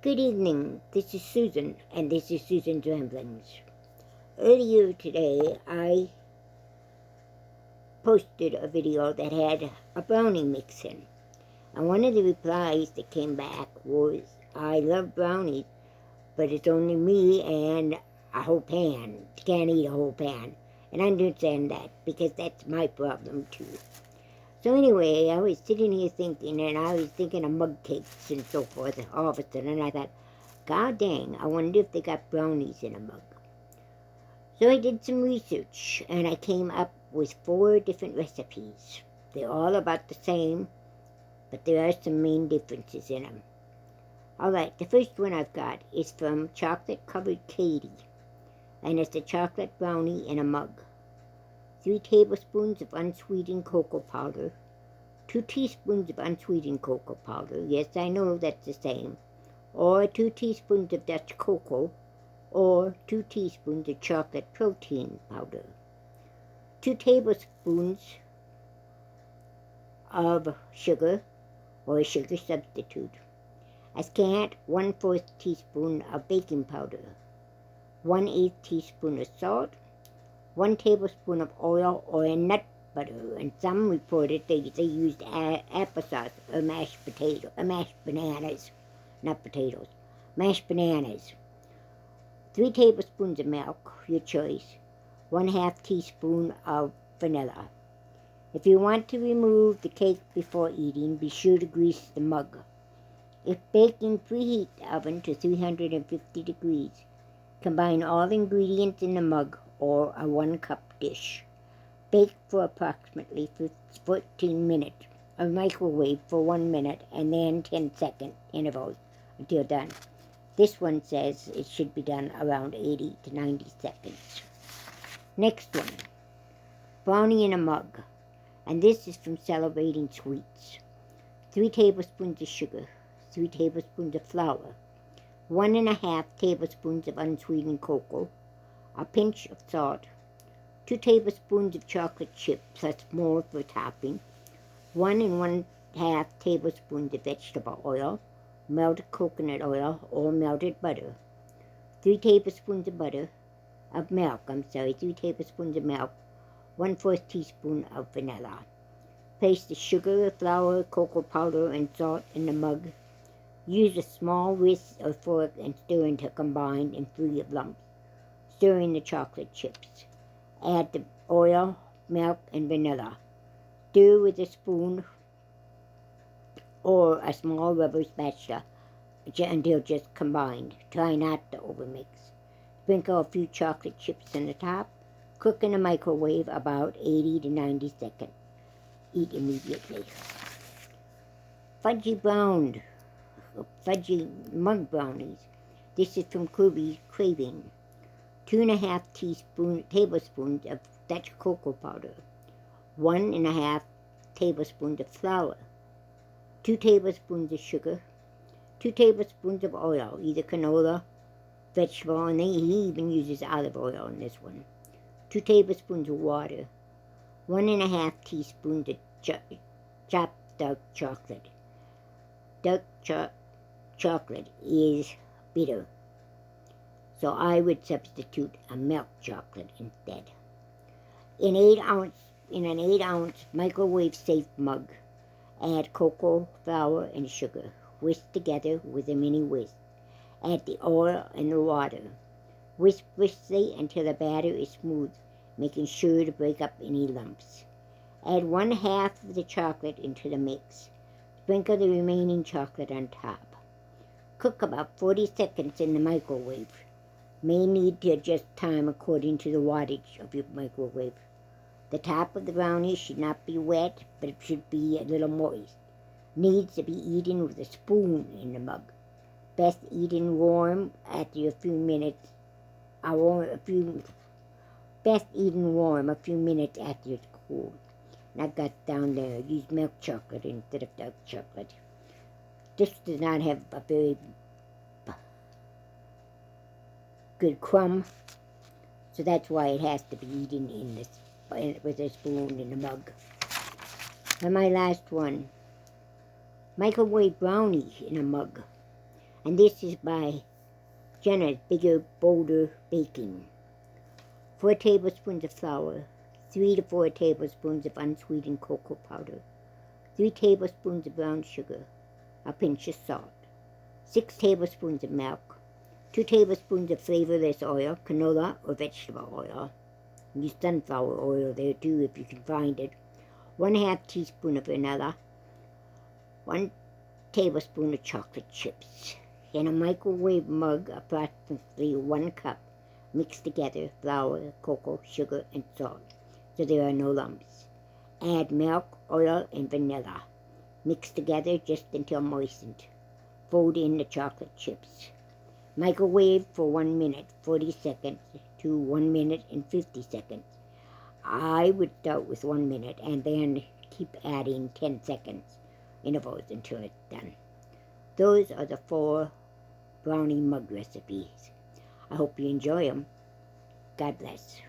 Good evening, this is Susan, and this is Susan's Ramblings. Earlier today, I posted a video that had a brownie mix in. And one of the replies that came back was, I love brownies, but it's only me and a whole pan. You can't eat a whole pan. And I understand that, because that's my problem too. So anyway, I was sitting here thinking, and I was thinking of mug cakes and so forth, all of a sudden, and I thought, God dang, I wonder if they got brownies in a mug. So I did some research, and I came up with 4 different recipes. They're all about the same, but there are some main differences in them. Alright, the first one I've got is from Chocolate Covered Katie, and it's a chocolate brownie in a mug. 3 tablespoons of unsweetened cocoa powder, 2 teaspoons of unsweetened cocoa powder, yes, I know that's the same, or 2 teaspoons of Dutch cocoa, or 2 teaspoons of chocolate protein powder, 2 tablespoons of sugar, or a sugar substitute, a scant 1/4 teaspoon of baking powder, 1/8 teaspoon of salt, 1 tablespoon of oil or a nut butter, and some reported they used applesauce or mashed bananas, not potatoes, mashed bananas. 3 tablespoons of milk, your choice, 1/2 teaspoon of vanilla. If you want to remove the cake before eating, be sure to grease the mug. If baking, preheat the oven to 350 degrees. Combine all ingredients in the mug or a 1-cup dish. Bake for approximately 14 minutes, or microwave for 1 minute, and then 10-second intervals until done. This one says it should be done around 80 to 90 seconds. Next one, brownie in a mug, and this is from Celebrating Sweets. 3 tablespoons of sugar, 3 tablespoons of flour, 1½ tablespoons of unsweetened cocoa, a pinch of salt, 2 tablespoons of chocolate chips plus more for topping, 1 1/2 tablespoons of vegetable oil, melted coconut oil or melted butter, 3 tablespoons of milk, 3 tablespoons of milk, 1/4 teaspoon of vanilla. Place the sugar, flour, cocoa powder, and salt in the mug. Use a small whisk or fork and stir until combined and free of lumps. Stir in the chocolate chips. Add the oil, milk, and vanilla. Stir with a spoon or a small rubber spatula until just combined. Try not to overmix. Sprinkle a few chocolate chips on the top. Cook in the microwave about 80 to 90 seconds. Eat immediately. Fudge Mug Brownies. This is from Kirby Craving. 2½ tablespoons of Dutch cocoa powder, 1½ tablespoons of flour, 2 tablespoons of sugar, 2 tablespoons of oil, either canola, vegetable, and he even uses olive oil in this one, 2 tablespoons of water, 1½ teaspoons of chopped dark chocolate. Dark chocolate is bitter, so I would substitute a milk chocolate instead. In an 8-ounce microwave-safe mug, add cocoa, flour, and sugar. Whisk together with a mini whisk. Add the oil and the water. Whisk briskly until the batter is smooth, making sure to break up any lumps. Add 1/2 of the chocolate into the mix. Sprinkle the remaining chocolate on top. Cook about 40 seconds in the microwave. May need to adjust time according to the wattage of your microwave. The top of the brownie should not be wet, but it should be a little moist. Needs to be eaten with a spoon in the mug. Best eaten warm after a few minutes. Best eaten warm a few minutes after it's cooled. And I've got down there, use milk chocolate instead of dark chocolate. This does not have a very good crumb, so that's why it has to be eaten in this with a spoon in a mug. And my last one, microwave brownie in a mug. And this is by Gemma's Bigger, Bolder Baking. 4 tablespoons of flour, 3 to 4 tablespoons of unsweetened cocoa powder, 3 tablespoons of brown sugar, a pinch of salt, 6 tablespoons of milk, 2 tablespoons of flavorless oil, canola or vegetable oil. Use sunflower oil there too if you can find it. 1/2 teaspoon of vanilla, 1 tablespoon of chocolate chips. In a microwave mug, approximately 1 cup. Mix together flour, cocoa, sugar, and salt so there are no lumps. Add milk, oil, and vanilla. Mix together just until moistened. Fold in the chocolate chips. Microwave for 1 minute, 40 seconds to 1 minute and 50 seconds. I would start with 1 minute and then keep adding 10 seconds intervals until it's done. Those are the 4 brownie mug recipes. I hope you enjoy them. God bless.